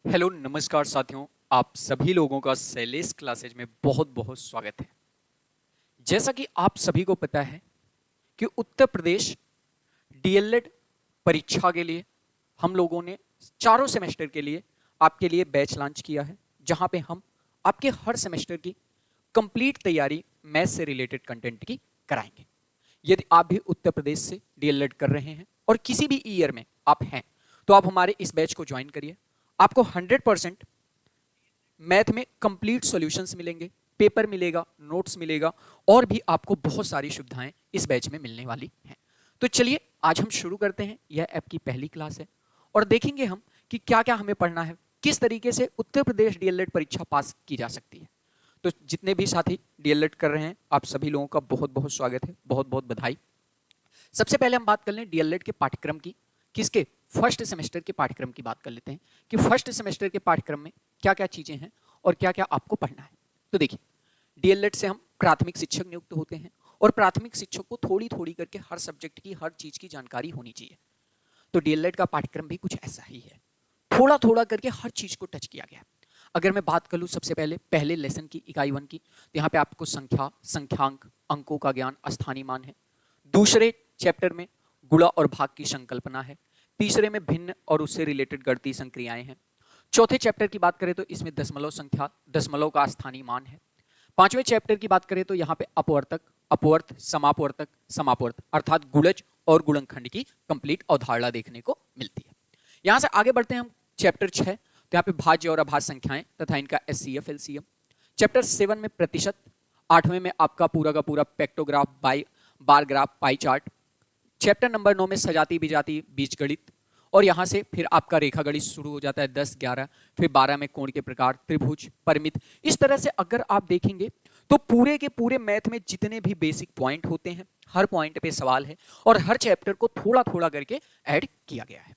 Hello नमस्कार साथियों, आप सभी लोगों का शैलेश क्लासेज में बहुत बहुत स्वागत है। जैसा कि आप सभी को पता है कि उत्तर प्रदेश डीएलएड परीक्षा के लिए हम लोगों ने चारों सेमेस्टर के लिए आपके लिए बैच लॉन्च किया है, जहां पे हम आपके हर सेमेस्टर की कंप्लीट तैयारी मैथ से रिलेटेड कंटेंट की कराएंगे। यदि आप भी उत्तर प्रदेश से डीएलएड कर रहे हैं और किसी भी ईयर में आप हैं तो आप हमारे इस बैच को ज्वाइन करिए। आपको 100% मैथ में कंप्लीट सॉल्यूशंस मिलेंगे, पेपर मिलेगा, नोट्स मिलेगा और भी आपको बहुत सारी सुविधाएं इस बैच में मिलने वाली हैं। तो चलिए आज हम शुरू करते हैं। यह ऐप की पहली क्लास है और देखेंगे हम कि क्या क्या हमें पढ़ना है, किस तरीके से उत्तर प्रदेश डीएलएड परीक्षा पास की जा सकती है। तो जितने भी साथी डीएलएड कर रहे हैं आप सभी लोगों का बहुत बहुत स्वागत है, बहुत बहुत बधाई। सबसे पहले हम बात कर लें डीएलएड के पाठ्यक्रम की। किसके? फर्स्ट सेमेस्टर के पाठ्यक्रम की बात कर लेते हैं कि फर्स्ट सेमेस्टर के पाठ्यक्रम में क्या क्या चीजें हैं और क्या क्या आपको पढ़ना है। तो देखिए, डीएलएड से हम प्राथमिक शिक्षक नियुक्त होते हैं और प्राथमिक शिक्षक को थोड़ी थोड़ी करके हर सब्जेक्ट की, हर चीज की जानकारी होनी चाहिए। तो डीएलएड का पाठ्यक्रम भी कुछ ऐसा ही है, थोड़ा थोड़ा करके हर चीज को टच किया गया है। अगर मैं बात कर लूँ सबसे पहले लेसन की इकाई 1 की, तो यहाँ पे आपको संख्या, संख्यांक, अंकों का ज्ञान, स्थानीय मान है। दूसरे चैप्टर में गुणा और भाग की संकल्पना है। तीसरे में भिन्न और उससे रिलेटेड गणितीय संक्रियाएं हैं। चौथे चैप्टर की बात करें तो इसमें दशमलव संख्या, दशमलव का स्थानीय मान है। पांचवें चैप्टर की बात करें तो यहाँ पे अपवर्तक, अपवर्त, समापवर्तक, समापवर्त अर्थात गुणज और गुणनखंड की कंप्लीट अवधारणा देखने को मिलती है। यहां से आगे बढ़ते हैं हम चैप्टर 6, तो यहाँ पे भाज्य और अभाज्य संख्याएं तथा इनका एचसीएफ एलसीएम। चैप्टर 7 में प्रतिशत, 8वें में आपका पूरा का पूरा pictograph, bar graph, pie chart. Chapter number 9 में सजाती विजाती बीजगणित और यहां से फिर आपका रेखा गणित शुरू हो जाता है 10, 11, फिर 12 में कोण के प्रकार, त्रिभुज, परिमित। इस तरह से अगर आप देखेंगे तो पूरे के पूरे मैथ में जितने भी बेसिक पॉइंट होते हैं, हर पॉइंट पे सवाल है और हर चैप्टर को थोड़ा थोड़ा करके ऐड किया गया है।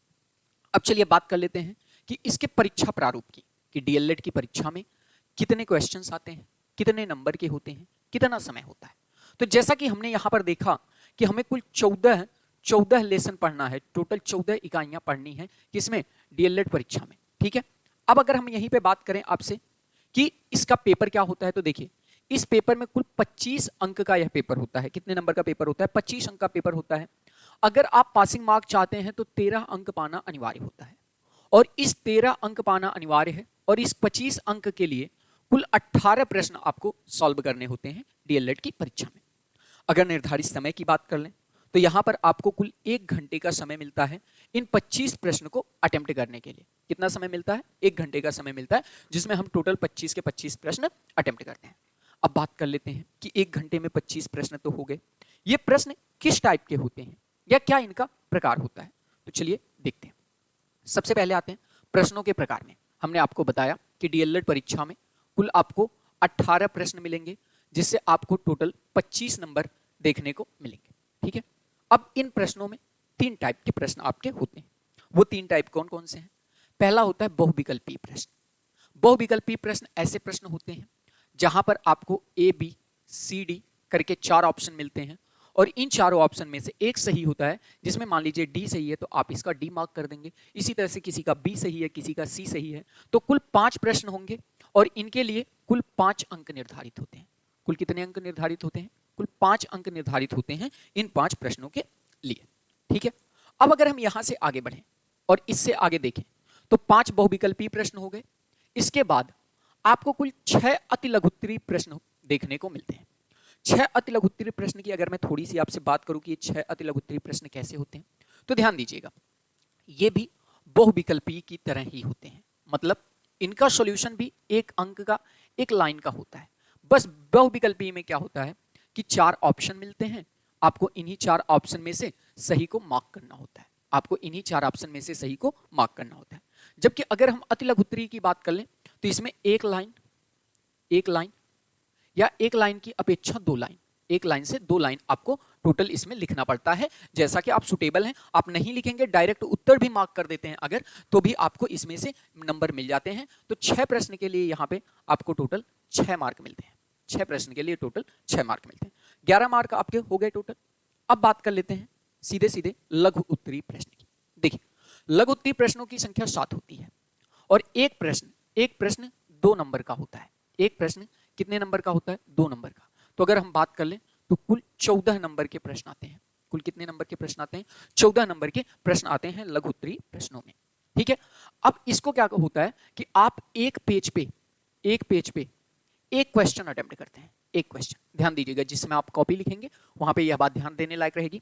अब चलिए बात कर लेते हैं कि इसके परीक्षा प्रारूप की, कि डीएलएड की परीक्षा में कितने क्वेश्चंस आते हैं, कितने नंबर के होते हैं, कितना समय होता है। तो जैसा कि हमने यहां पर देखा कि हमें कुल 14 लेसन पढ़ना है, टोटल 14 इकाइयां पढ़नी है किसमें? डीएलएड परीक्षा में। ठीक है, अब अगर हम यहीं पे बात करें आपसे कि इसका पेपर क्या होता है, तो देखिए इस पेपर में कुल 25 अंक का यह पेपर होता है। कितने नंबर का पेपर होता है? 25 अंक का पेपर होता है। अगर आप पासिंग मार्क चाहते हैं तो 13 अंक पाना अनिवार्य होता है और इस 13 अंक पाना अनिवार्य है और इस 25 अंक के लिए कुल 18 प्रश्न आपको सॉल्व करने होते हैं डीएलएड की परीक्षा में। अगर निर्धारित समय की बात कर लें तो यहां पर आपको कुल 1 घंटे का समय मिलता है इन 25 प्रश्न को अटेम्प्ट करने के लिए। कितना समय मिलता है? 1 घंटे का समय मिलता है, जिसमें हम टोटल 25 के 25 प्रश्न अटेम्प्ट करते हैं। अब बात कर लेते हैं कि 1 घंटे में 25 प्रश्न तो हो गए, ये प्रश्न किस टाइप के होते हैं या क्या इनका प्रकार होता है, तो चलिए देखते हैं। सबसे पहले आते हैं प्रश्नों के प्रकार में। हमने आपको बताया कि डीएलएड परीक्षा में कुल आपको 18 प्रश्न मिलेंगे, जिससे आपको टोटल 25 नंबर देखने को मिलेंगे। ठीक है, अब इन प्रश्नों में 3 टाइप के प्रश्न आपके होते हैं। वो 3 टाइप कौन कौन से हैं? पहला होता है बहुविकल्पीय प्रश्न। बहुविकल्पीय प्रश्न ऐसे प्रश्न होते हैं जहां पर आपको ए बी सी डी करके 4 ऑप्शन मिलते हैं और इन चारों ऑप्शन में से एक सही होता है, जिसमें मान लीजिए डी सही है तो आप इसका डी मार्क कर देंगे। इसी तरह से किसी का बी सही है, किसी का सी सही है, तो कुल 5 प्रश्न होंगे और इनके लिए कुल 5 अंक निर्धारित होते हैं। कुल कितने अंक निर्धारित होते हैं? कुल 5 अंक निर्धारित होते हैं इन 5 प्रश्नों के लिए। ठीक है, अब अगर हम यहां से आगे बढ़ें और इससे आगे देखें तो 5 बहुविकल्पीय प्रश्न हो गए। इसके बाद आपको कुल 6 अति लघुत्तरीय प्रश्न देखने को मिलते हैं। 6 अति लघुत्तरीय प्रश्न की अगर मैं थोड़ी सी आपसे बात करूं कि ये 6 अति लघुत्तरीय प्रश्न कैसे होते हैं, तो ध्यान दीजिएगा, ये भी बहुविकल्पीय की तरह ही होते हैं। मतलब इनका सॉल्यूशन भी 1 अंक का, 1 लाइन का होता है। बस बहुविकल्पीय में क्या होता है कि 4 ऑप्शन मिलते हैं, आपको इन्हीं 4 ऑप्शन में से सही को मार्क करना होता है। आपको इन्हीं 4 ऑप्शन में से सही को मार्क करना होता है। जबकि अगर हम अति लघुत्तरीय की बात कर लें तो इसमें 1 लाइन या 1 लाइन की अपेक्षा 2 लाइन, 1 लाइन से 2 लाइन आपको टोटल इसमें लिखना पड़ता है। जैसा कि आप सुटेबल हैं, आप नहीं लिखेंगे, डायरेक्ट उत्तर भी मार्क कर देते हैं अगर, तो भी आपको इसमें से नंबर मिल जाते हैं। तो 6 प्रश्न के लिए यहाँ पे आपको टोटल 6 मार्क मिलते हैं। 6 प्रश्न के लिए टोटल 6 मार्क मिलते हैं। 11 मार्क आपके हो गए टोटल। अब बात कर लेते हैं सीधे सीधे लघु उत्तरीय प्रश्न की। देखिए, लघु उत्तरीय प्रश्नों की संख्या 7 होती है और एक प्रश्न 2 नंबर का होता है। एक प्रश्न कितने नंबर का होता है? 2 नंबर का। तो अगर हम बात कर लें तो कुल 14 नंबर के प्रश्न आते हैं। कुल कितने नंबर के प्रश्न आते हैं? 14 नंबर के प्रश्न आते हैं लघु उत्तरीय प्रश्नों में। ठीक है, अब इसको क्या होता है कि आप एक पेज पे एक क्वेश्चन अटेम्प्ट करते हैं। एक क्वेश्चन, ध्यान दीजिएगा, जिसमें आप कॉपी लिखेंगे वहां पे यह बात ध्यान देने लायक रहेगी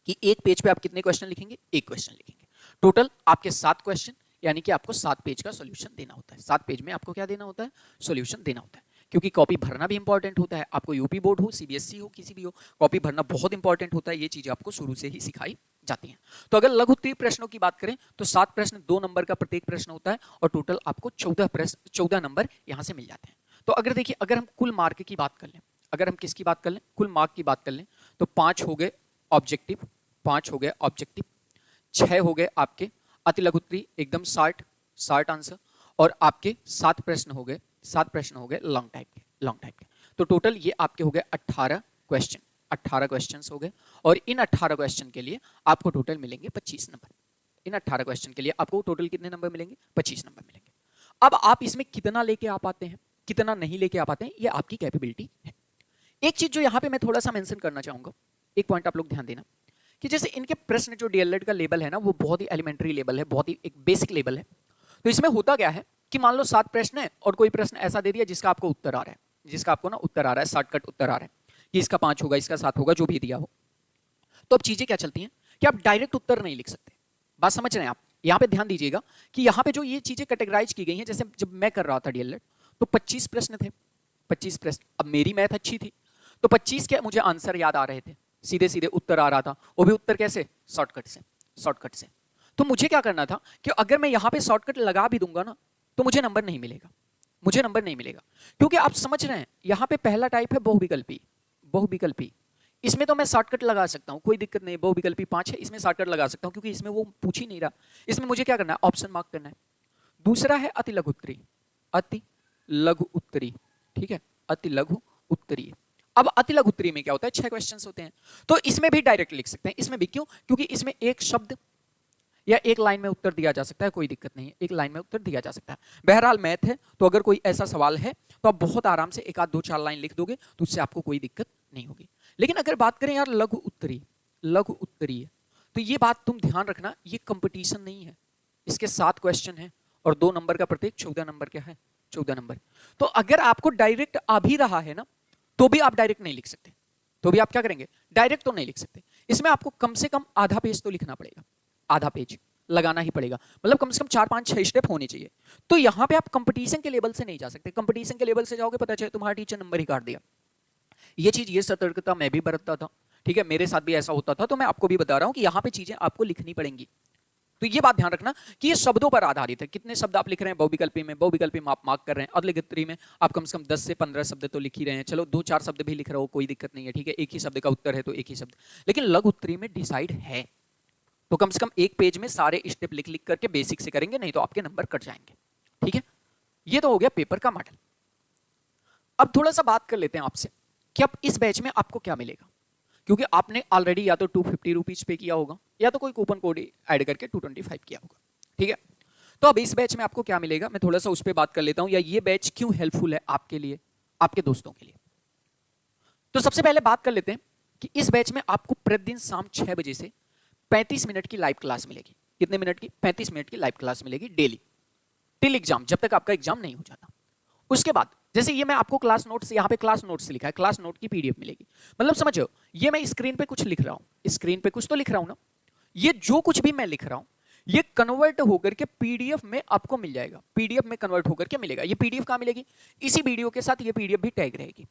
कि एक पेज पे आप कितने क्वेश्चन लिखेंगे? एक क्वेश्चन लिखेंगे। टोटल आपके 7 क्वेश्चन, यानी कि आपको 7 पेज का सॉल्यूशन देना होता है। 7 पेज में आपको क्या देना होता है? सॉल्यूशन देना होता है। क्योंकि कॉपी भरना भी इंपॉर्टेंट होता है। आपको यूपी बोर्ड हो, सीबीएसई हो, किसी भी हो, कॉपी भरना बहुत इंपॉर्टेंट होता है। ये चीजें आपको शुरू से ही सिखाई जाती हैं। तो अगर लघु उत्तरीय प्रश्नों की बात करें तो 7 प्रश्न, 2 नंबर का प्रत्येक प्रश्न होता है और टोटल आपको 14 नंबर यहां से मिल जाते हैं। तो अगर देखिए, अगर हम कुल मार्क की बात कर लें, अगर हम किसकी बात कर लें? कुल मार्क की बात कर लें तो 5 हो गए ऑब्जेक्टिव, 5 हो गए ऑब्जेक्टिव, 6 हो गए आपके अति लघु उत्तरीय एकदम 60 आंसर, और आपके 7 प्रश्न हो गए, 7 प्रश्न हो गए लॉन्ग टाइप के। तो टोटल ये आपके हो गए 18 क्वेश्चन, 18 क्वेश्चंस हो गए। और इन 18 क्वेश्चन के लिए आपको टोटल मिलेंगे 25 नंबर। इन 18 क्वेश्चन के लिए आपको टोटल कितने नंबर मिलेंगे? 25 नंबर मिलेंगे। अब आप इसमें कितना लेके आ पाते हैं, कितना नहीं लेके आ पाते हैं, ये आपकी कैपेबिलिटी है। एक चीज जो यहां पे मैं थोड़ा सा मेंशन करना चाहूंगा, एक पॉइंट आप लोग ध्यान देना, कि जैसे इनके प्रश्न जो डीएलएड का लेवल है ना, वो बहुत ही एलिमेंट्री लेवल है, बहुत ही एक बेसिक लेवल है। तो इसमें होता क्या है कि मान लो 7 प्रश्न है और कोई प्रश्न ऐसा दे दिया जिसका आपको उत्तर आ रहा है, जिसका आपको ना उत्तर आ रहा है, शॉर्टकट उत्तर आ रहा है कि इसका 5 होगा, इसका 7 होगा, जो भी दिया हो। तो अब चीजें क्या चलती हैं कि आप डायरेक्ट उत्तर नहीं लिख सकते। बात समझ रहे हैं आप? यहां पे ध्यान दीजिएगा कि यहां पे जो ये चीजें कैटेगराइज की गई हैं, जैसे जब मैं कर रहा था डीएलएड तो 25 प्रश्न थे, 25 प्रश्न। अब मेरी मैथ अच्छी थी तो 25 के मुझे आंसर याद आ रहे थे, सीधे सीधे उत्तर आ रहा था, वो भी उत्तर कैसे? शॉर्टकट से। तो मुझे क्या करना था कि अगर मैं यहां पे शॉर्टकट लगा भी दूंगा ना तो मुझे नंबर नहीं मिलेगा, क्योंकि आप समझ रहे हैं यहां पे पहला टाइप है बहुविकल्पी। इसमें तो मैं शॉर्टकट लगा सकता हूं, कोई दिक्कत नहीं। बहुविकल्पी 5 है, इसमें शॉर्टकट लगा सकता हूं क्योंकि इसमें वो पूछ ही नहीं रहा। इसमें मुझे क्या करना है? ऑप्शन मार्क करना है। दूसरा है अति लघु उत्तरी, ठीक है, अति लघु उत्तरीय। अब अति लघु उत्तरीय में क्या होता है? 6 क्वेश्चंस होते हैं। तो इसमें भी डायरेक्ट लिख सकते हैं। इसमें भी क्यों? क्योंकि इसमें एक शब्द या एक लाइन में उत्तर दिया जा सकता है, कोई दिक्कत नहीं है, एक लाइन में उत्तर दिया जा सकता है। बहरहाल मैथ है तो अगर कोई ऐसा सवाल है तो आप बहुत आराम से 1 आध 2 4 लाइन लिख दोगे तो उससे आपको कोई दिक्कत नहीं होगी। लेकिन अगर बात करें यार लघु उत्तरीय, तो ये बात तुम ध्यान रखना, ये कंपटीशन नहीं है। इसके 7 क्वेश्चन है और 2 नंबर का प्रत्येक, 14 नंबर क्या है? 14 नंबर। तो अगर आपको डायरेक्ट आ भी रहा है ना तो भी आप डायरेक्ट नहीं लिख सकते, तो भी आप क्या करेंगे? डायरेक्ट तो नहीं लिख सकते। इसमें आपको कम से कम आधा पेज तो लिखना पड़ेगा, आधा पेज लगाना ही पड़ेगा, मतलब कम से कम 4 5 6 स्टेप होने चाहिए। तो यहां पे आप कंपटीशन के लेवल से नहीं जा सकते। कंपटीशन के लेवल से जाओगे पता चले तुम्हारा टीचर नंबर ही काट दिया। ये सतर्कता मैं भी बरतता था, ठीक है, मेरे साथ भी ऐसा होता था। तो मैं आपको भी बता रहा हूं कि यहां पे चीजें आपको लिखनी पड़ेंगी। तो ये बात ध्यान रखना कि ये शब्दों पर आधारित है। कितने शब्द आप लिख रहे हैं बहुविकल्पी में, बहुविकल्पी में आप मार्क कर रहे हैं। अति लघु उत्तरीय में आप कम से कम 10 से 15 शब्द तो लिख ही रहे हैं। चलो 2 4 शब्द भी लिख रहे हो, कोई दिक्कत नहीं है, ठीक है, एक ही शब्द का उत्तर है तो एक ही शब्द। लेकिन लघु उत्तरीय में डिसाइड है तो कम से कम एक पेज में सारे स्टेप लिख लिख करके बेसिक से करेंगे, नहीं तो आपके नंबर कट जाएंगे। ठीक है, ये तो हो गया पेपर का मॉडल। अब थोड़ा सा बात कर लेते हैं आपसे कि अब इस बैच में आपको क्या मिलेगा, क्योंकि आपने ऑलरेडी या तो 250 रुपीज पे किया होगा या तो कोई कूपन कोड ऐड करके 225 किया होगा। ठीक है, तो अब इस बैच में आपको क्या मिलेगा, मैं थोड़ा सा उस पर बात कर लेता हूं, या ये बैच क्यों हेल्पफुल है आपके लिए, आपके दोस्तों के लिए। तो सबसे पहले बात कर लेते हैं कि इस बैच में आपको प्रतिदिन शाम 6 बजे से 35 मिनट की लाइव क्लास मिलेगी। कितने मिनट की? 35 मिनट की लाइव क्लास मिलेगी डेली, टिल एग्जाम, जब तक आपका एग्जाम नहीं हो जाता। उसके बाद जैसे ये मैं आपको क्लास नोट्स, यहाँ पे क्लास नोट्स लिखा है, क्लास नोट की पीडीएफ मिलेगी। मतलब समझो, ये मैं स्क्रीन पे कुछ लिख रहा हूं, स्क्रीन पे कुछ तो लिख रहा हूं ना, ये जो कुछ भी मैं लिख रहा हूं ये कन्वर्ट होकर के पीडीएफ में आपको मिल जाएगा, पीडीएफ में कन्वर्ट होकर के मिलेगा। ये पीडीएफ कहां मिलेगी? इसी वीडियो के साथ ये पीडीएफ भी टैग रहेगी।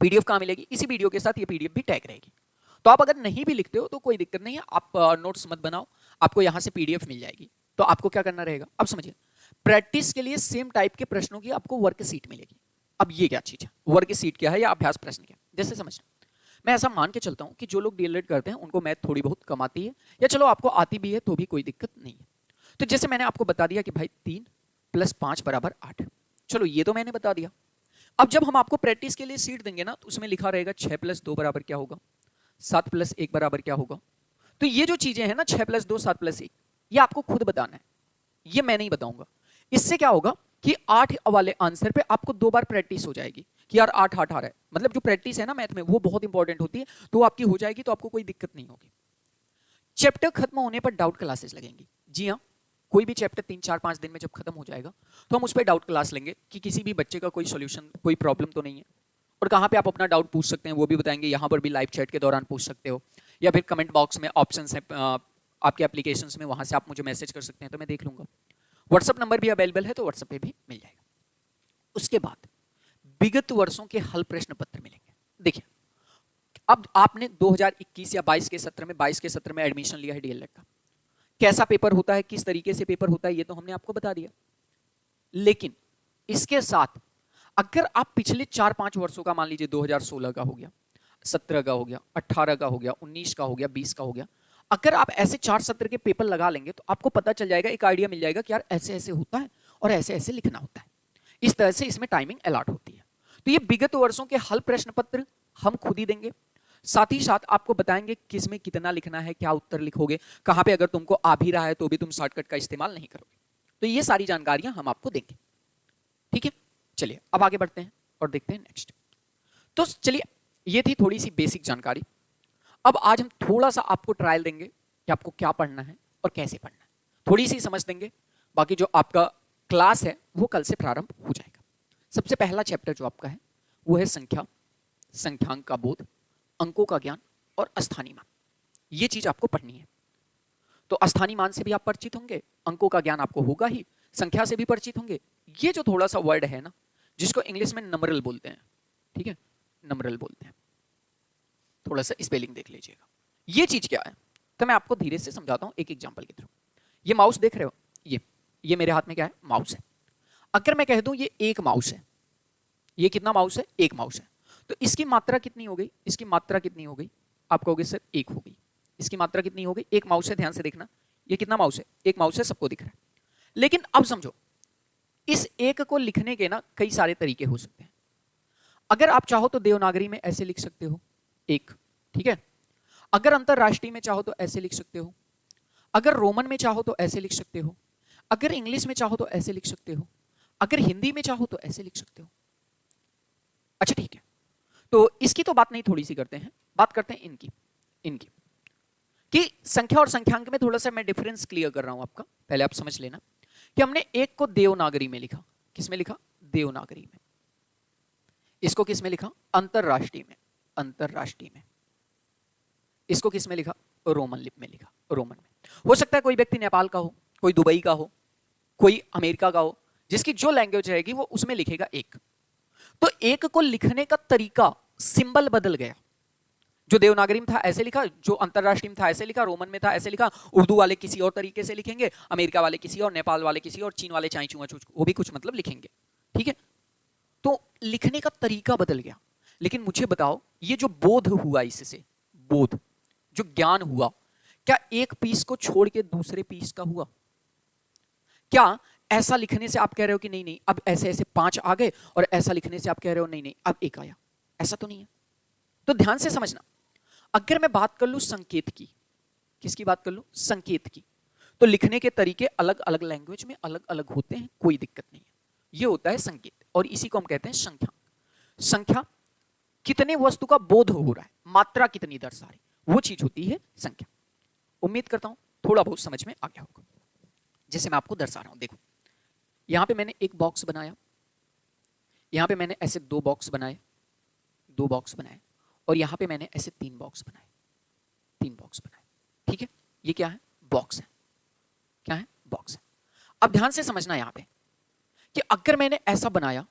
पीडीएफ कहां मिलेगी? इसी वीडियो के साथ ये पीडीएफ भी टैग रहेगी। तो आप अगर नहीं भी लिखते हो तो कोई दिक्कत नहीं है, आप नोट्स मत बनाओ, आपको यहां से पीडीएफ मिल जाएगी। तो आपको क्या करना रहेगा, अब समझिए, प्रैक्टिस के लिए सेम टाइप के प्रश्नों की आपको वर्कशीट मिलेगी। अब ये क्या चीज है, वर्कशीट क्या है या अभ्यास प्रश्न क्या? जैसे समझना, मैं ऐसा मान के चलता हूं कि जो लोग डीएलएड करते हैं उनको मैथ थोड़ी बहुत कम आती है, या चलो आपको आती भी है तो भी कोई दिक्कत नहीं है। तो जैसे मैंने आपको बता दिया कि भाई 3 + 5 = 8, चलो ये तो मैंने बता दिया। अब जब हम आपको प्रैक्टिस के लिए सीट देंगे ना तो उसमें लिखा रहेगा 6 + 2 = क्या होगा, 7 + 1 = क्या होगा। तो ये जो चीजें हैं ना, 6 + 2 7 + 1, ये आपको खुद बताना है, ये मैं नहीं बताऊंगा। इससे क्या होगा कि 8 वाले आंसर पे आपको 2 बार प्रैक्टिस हो जाएगी कि यार 8 8 आ रहा है, मतलब जो प्रैक्टिस है ना मैथ में वो बहुत इंपॉर्टेंट होती है, तो वो आपकी हो जाएगी, तो आपको कोई दिक्कत नहीं होगी। चैप्टर खत्म होने पर डाउट क्लासेस लगेंगी। जी हाँ, कोई भी चैप्टर 3 4 5 दिन में जब खत्म हो जाएगा तो हम उस पर डाउट क्लास लेंगे कि किसी भी बच्चे का कोई सॉल्यूशन, कोई प्रॉब्लम तो नहीं है, और कहाँ पे आप अपना डाउट पूछ सकते हैं वो भी बताएंगे। यहाँ पर भी लाइव चैट के दौरान पूछ सकते हो, या फिर कमेंट बॉक्स में ऑप्शन है आपके एप्लीकेशंस में, वहां से आप मुझे मैसेज कर सकते हैं तो मैं देख लूंगा। व्हाट्सएप नंबर भी अवेलेबल है तो व्हाट्सएप पे भी मिल जाएगा। उसके बाद विगत वर्षों के हल प्रश्न पत्र मिलेंगे। देखिए, अब आपने 2021 या 22 के सत्र में 22 के सत्र में एडमिशन लिया है डीएलएड का, कैसा पेपर होता है, किस तरीके से पेपर होता है, ये तो हमने आपको बता दिया। लेकिन इसके साथ अगर आप पिछले 4-5 वर्षों का, मान लीजिए 2016 का हो गया, 17 का हो गया, 18 का हो गया, 19 का हो गया, 20 का हो गया, अगर आप ऐसे 4 सत्र के पेपर लगा लेंगे तो आपको पता चल जाएगा, एक आइडिया मिल जाएगा कि यार ऐसे ऐसे होता है और ऐसे ऐसे लिखना होता है। इस तरह से इसमें टाइमिंग अलॉट होती है। तो ये विगत वर्षों के हल प्रश्न पत्र हम खुद ही देंगे, साथ ही साथ आपको बताएंगे किस में कितना लिखना है, क्या उत्तर लिखोगे, कहां पे अगर तुमको आ भी रहा है तो भी तुम शॉर्टकट का इस्तेमाल नहीं करोगे। तो ये सारी जानकारियां हम आपको देंगे, ठीक है। चलिए अब आगे बढ़ते हैं और देखते हैं नेक्स्ट। तो चलिए, ये थी थोड़ी सी बेसिक जानकारी। अब आज हम थोड़ा सा आपको ट्रायल देंगे कि आपको क्या पढ़ना है और कैसे पढ़ना है, थोड़ी सी समझ देंगे। बाकी जो आपका क्लास है वो कल से प्रारंभ हो जाएगा। सबसे पहला चैप्टर जो आपका है वो है संख्या, संख्यांक का बोध, अंकों का ज्ञान और अस्थानी मान। ये चीज आपको पढ़नी है। तो अस्थानी मान से भी आप परिचित होंगे, अंकों का ज्ञान आपको होगा ही, संख्या से भी परिचित होंगे। ये जो थोड़ा सा वर्ड है ना, जिसको इंग्लिश में नंबरल बोलते हैं, ठीक है, नंबरल बोलते हैं, थोड़ा सा स्पेलिंग देख लीजिएगा। ये चीज क्या है तो मैं आपको धीरे से समझाता हूं एक एग्जांपल के थ्रू। ये माउस देख रहे हो, ये मेरे हाथ में क्या है, माउस है। अगर मैं कह दूं ये एक माउस है, ये कितना माउस है, एक माउस है, तो इसकी मात्रा कितनी हो गई, इसकी मात्रा कितनी हो गई, आप कहोगे सर एक हो गई। इसकी मात्रा कितनी हो गई, एक माउस है, ध्यान से देखना, ये कितना माउस है, एक माउस है, सबको दिख रहा है। लेकिन अब समझो, इस एक को लिखने के ना कई सारे तरीके हो सकते हैं। अगर आप चाहो तो देवनागरी में ऐसे लिख सकते हो एक, ठीक है। अगर अंतरराष्ट्रीय में चाहो तो ऐसे लिख सकते हो, अगर रोमन में चाहो तो ऐसे लिख सकते हो, अगर इंग्लिश में चाहो तो ऐसे लिख सकते हो, अगर हिंदी में चाहो तो ऐसे लिख सकते हो। अच्छा ठीक है, तो इसकी तो बात नहीं थोड़ी सी करते हैं, बात करते हैं इनकी इनकी कि संख्या और संख्यांक में थोड़ा सा मैं डिफरेंस क्लियर कर रहा हूं आपका। पहले आप समझ लेना कि हमने एक को देवनागरी में लिखा, किस में लिखा, देवनागरी में। इसको किस में लिखा, अंतरराष्ट्रीय में, अंतरराष्ट्रीय में। इसको किस में लिखा, रोमन लिपि में लिखा, रोमन में। हो सकता है कोई व्यक्ति नेपाल का हो, कोई दुबई का हो, कोई अमेरिका का हो, जिसकी जो लैंग्वेज रहेगी वो उसमें लिखेगा एक। तो एक को लिखने का तरीका, सिंबल बदल गया। जो देवनागरी में था ऐसे लिखा, जो अंतरराष्ट्रीय में था ऐसे लिखा, रोमन में था ऐसे लिखा, उर्दू वाले किसी और तरीके से लिखेंगे, अमेरिका वाले किसी और, नेपाल वाले किसी और, चीन वाले चाई चुआ चूच वो भी कुछ मतलब लिखेंगे, ठीक है। तो लिखने का तरीका बदल गया। लेकिन मुझे बताओ, ये जो बोध हुआ, इससे बोध, जो ज्ञान हुआ, क्या एक पीस को छोड़ के दूसरे पीस का हुआ? क्या ऐसा लिखने से आप कह रहे हो कि नहीं नहीं अब ऐसे ऐसे 5 आ गए, और ऐसा लिखने से आप कह रहे हो नहीं नहीं अब एक आया? ऐसा तो नहीं है। तो ध्यान से समझना, अगर मैं बात कर लूं संकेत की, किसकी बात कर लूं, संकेत की, तो लिखने के तरीके अलग अलग लैंग्वेज में अलग अलग होते हैं, कोई दिक्कत नहीं है। ये होता है संकेत, और इसी को हम कहते हैं संख्या। संख्या कितने वस्तु का बोध हो रहा है, मात्रा कितनी दर्शा रही, वो चीज होती है संख्या। उम्मीद करता हूं थोड़ा बहुत समझ में आ गया होगा। जैसे मैं आपको दर्शा रहा हूं, देखो यहां पे मैंने एक बॉक्स बनाया, यहां पे मैंने ऐसे 2 बॉक्स बनाए, 2 बॉक्स बनाए, और यहां पे मैंने ऐसे 3 बॉक्स बनाए, 3 बॉक्स बनाए, ठीक है। ये क्या है, बॉक्स है, क्या है, बॉक्स है। अब ध्यान से समझना यहां पे कि अगर मैंने ऐसा बनाया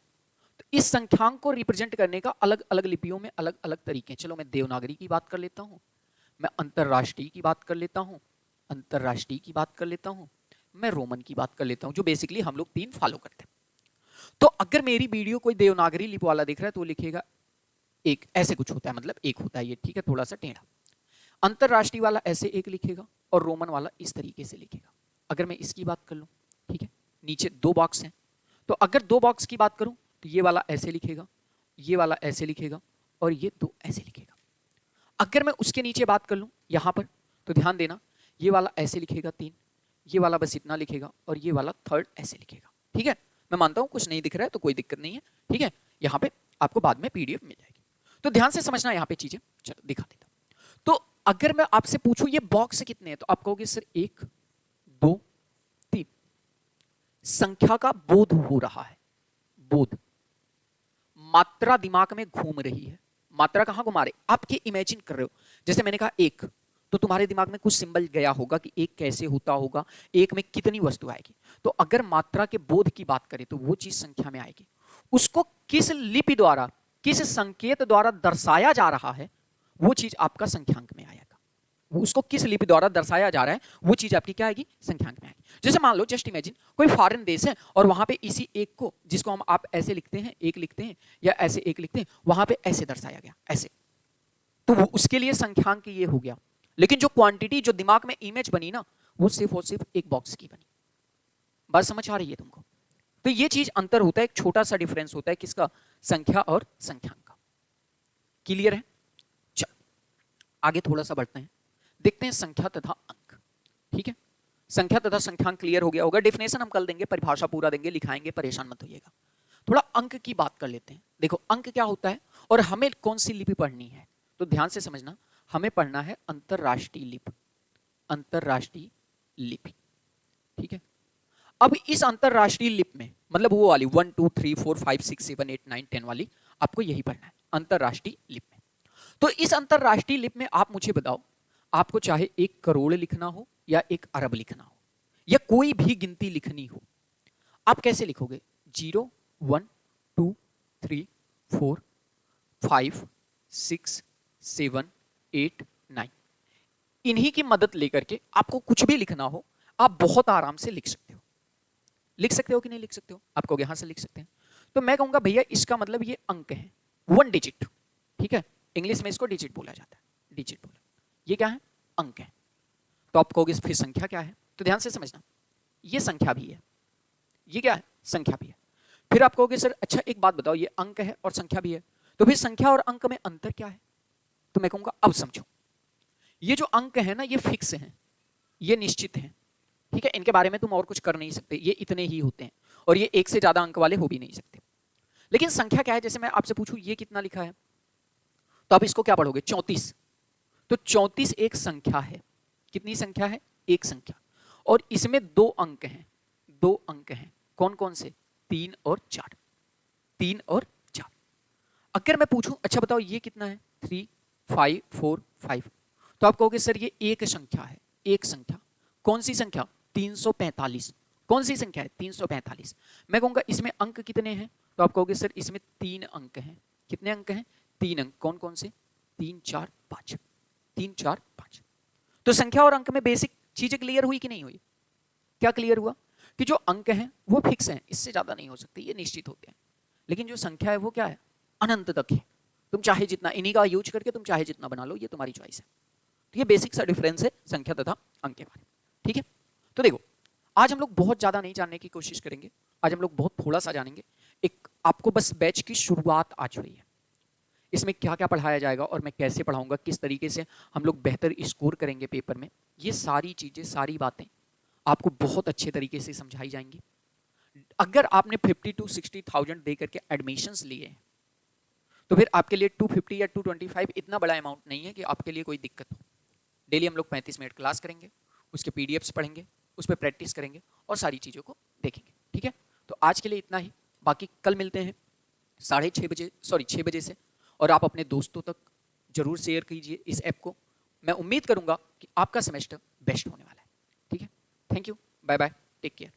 तो इस संख्यांक को रिप्रेजेंट करने का अलग अलग लिपियों में अलग अलग तरीके। चलो मैं देवनागरी की बात कर लेता हूं, मैं अंतरराष्ट्रीय की बात कर लेता हूं, अंतरराष्ट्रीय की बात कर लेता हूं, मैं रोमन की बात कर लेता हूं, जो बेसिकली हम लोग 3 फॉलो करते हैं। तो अगर मेरी वीडियो कोई देवनागरी लिपि वाला देख रहा है तो लिखेगा एक, ऐसे कुछ होता है, मतलब एक होता है ये, ठीक है, थोड़ा सा टेढ़ा। अंतरराष्ट्रीय वाला ऐसे एक लिखेगा, और रोमन वाला इस तरीके से लिखेगा। अगर मैं इसकी बात कर लूं, ठीक है, नीचे 2 बॉक्स हैं, तो अगर 2 बॉक्स की बात करूं तो ये वाला ऐसे लिखेगा, ये वाला ऐसे लिखेगा, और ये 2 ऐसे लिखेगा। अगर मैं उसके नीचे बात कर लूं यहां पर, तो ध्यान देना, ये वाला ऐसे लिखेगा 3, ये वाला बस इतना लिखेगा, और ये वाला 3rd ऐसे लिखेगा। ठीक है, मैं मानता हूं कुछ नहीं दिख रहा है तो कोई दिक्कत नहीं है, ठीक है, यहाँ पे आपको बाद में पीडीएफ मिल जाएगी। तो ध्यान से समझना यहाँ पे चीजें, चलो दिखा देता हूं। तो अगर मैं आपसे पूछूं ये बॉक्स कितने हैं, तो आप कहोगे सर 1 2 3। संख्या का बोध हो रहा है, बोध, मात्रा दिमाग में घूम रही है। मात्रा कहां घुमा रहे, आप ये इमेजिन कर रहे हो, जैसे मैंने कहा 1, तो तुम्हारे दिमाग में कुछ सिंबल गया होगा कि 1 कैसे होता होगा, 1 में कितनी वस्तु आएगी। तो अगर मात्रा के बोध की बात करें तो वो चीज संख्या में आएगी। उसको किस लिपि द्वारा, किस संकेत द्वारा दर्शाया जा रहा है, वो चीज आपका संख्यांक में आएगा। उसको किस लिपि द्वारा दर्शाया जा रहा है वो चीज आपकी क्या आएगी, संख्यांक में आएगी। जैसे मान लो, जस्ट इमेजिन कोई फॉरेन देश है और वहां पे इसी 1 को, जिसको हम आप ऐसे लिखते हैं 1 लिखते हैं या ऐसे 1 लिखते हैं, वहां पे ऐसे दर्शाया गया, ऐसे, तो वो उसके लिए संख्यांक ये हो गया। लेकिन जो क्वांटिटी, जो दिमाग में इमेज बनी ना, वो सिर्फ और सिर्फ एक बॉक्स की बनी। बात समझ आ रही है तुमको? तो ये चीज अंतर होता है, एक छोटा सा डिफरेंस होता है किसका, संख्या और संख्यांक का। क्लियर है? चलो आगे थोड़ा सा बढ़ते हैं, देखते हैं संख्या तथा अंक। ठीक है, संख्या तथा संख्यांक क्लियर हो गया होगा। डेफिनेशन हम कल देंगे, परिभाषा पूरा देंगे, लिखाएंगे, परेशान मत होइएगा। थोड़ा अंक की बात कर लेते हैं। देखो अंक क्या होता है और हमें कौन सी लिपि पढ़नी है, तो ध्यान से समझना, हमें पढ़ना है अंतरराष्ट्रीय लिपि, अंतरराष्ट्रीय लिपि। ठीक है, अब इस अंतरराष्ट्रीय लिपि में, मतलब वो वाली 1 2 3 4 5 6 7 8 9 10 वाली, आपको यही पढ़ना है अंतरराष्ट्रीय लिपि में। तो इस अंतरराष्ट्रीय लिपि में आप मुझे बताओ, आपको चाहे 1 करोड़ लिखना हो या 1 अरब लिखना हो या कोई भी गिनती लिखनी हो, आप कैसे लिखोगे? 0 1 2 3 4 5 6 7 8 9, इन्हीं की मदद लेकर के आपको कुछ भी लिखना हो, आप बहुत आराम से लिख सकते हो। लिख सकते हो कि नहीं लिख सकते हो? आप कहोगे हाँ से लिख सकते हैं। तो मैं कहूंगा भैया इसका मतलब ये अंक है, 1 डिजिट। ठीक है, इंग्लिश में इसको डिजिट बोला जाता है, डिजिट बोला, ये क्या है? अंक है। तो आप कहोगे फिर संख्या क्या है? तो ध्यान से समझना, ये संख्या भी है, ये क्या है? संख्या भी है। फिर आप कहोगे सर अच्छा एक बात बताओ, ये अंक है और संख्या भी है, तो फिर संख्या और अंक में अंतर क्या है? तो मैं कहूंगा अब समझो, ये जो अंक है ना, ये फिक्स है, ये निश्चित है। ठीक है, इनके बारे में तुम और कुछ कर नहीं सकते, ये इतने ही होते हैं और ये 1 से ज्यादा अंक वाले हो भी नहीं सकते। लेकिन संख्या क्या है? जैसे मैं आपसे पूछूं ये कितना लिखा है, तो आप इसको क्या पढ़ोगे? 34। तो 34 एक संख्या है। कितनी संख्या है? एक संख्या, और इसमें 2 अंक हैं, 2 अंक हैं। कौन कौन से? 3 और 4, 3 और 4। अगर मैं पूछूं अच्छा बताओ ये कितना है? 3 5 4 5, तो आप कहोगे सर ये एक संख्या है, एक संख्या। कौन सी संख्या? 345। कौन सी संख्या है? 345। मैं कहूंगा इसमें अंक कितने हैं, तो आप कहोगे सर इसमें 3 अंक हैं। कितने अंक हैं? 3 अंक। कौन कौन से? 3 4 5, 3 4 5। तो संख्या और अंक में बेसिक चीजें क्लियर हुई कि नहीं हुई? क्या क्लियर हुआ? कि जो अंक हैं वो फिक्स हैं, इससे ज्यादा नहीं हो सकते, ये निश्चित होते हैं। लेकिन जो संख्या है वो क्या है? अनंत तक है। तुम चाहे जितना, इन्हीं का यूज करके तुम चाहे जितना बना लो, ये तुम्हारी चॉइस है। तो ये बेसिक सा डिफरेंस है संख्या तथा अंक के बारे में। ठीक है, तो देखो आज हम लोग बहुत ज्यादा नहीं जानने की कोशिश करेंगे, आज हम लोग बहुत थोड़ा सा जानेंगे। एक आपको बस बैच की शुरुआत आज हुई है, इसमें क्या क्या पढ़ाया जाएगा और मैं कैसे पढ़ाऊंगा, किस तरीके से हम लोग बेहतर स्कोर करेंगे पेपर में, ये सारी चीजें, सारी बातें आपको बहुत अच्छे तरीके से समझाई जाएंगी। अगर आपने 50 to 60,000 दे करके एडमिशंस लिए हैं, तो फिर आपके लिए 250 या 225 इतना बड़ा अमाउंट नहीं है कि आपके लिए कोई दिक्कत हो। डेली हम लोग 35 मिनट क्लास करेंगे, उसके पीडीएफ्स पढ़ेंगे, उस पर प्रैक्टिस करेंगे और सारी चीज़ों को देखेंगे। ठीक है, तो आज के लिए इतना ही, बाकी कल मिलते हैं 6:30 बजे, सॉरी 6 बजे से, और आप अपने दोस्तों तक जरूर शेयर कीजिए इस ऐप को। मैं उम्मीद करूंगा कि आपका सेमेस्टर बेस्ट होने वाला है। ठीक है, thank you, bye bye, take care.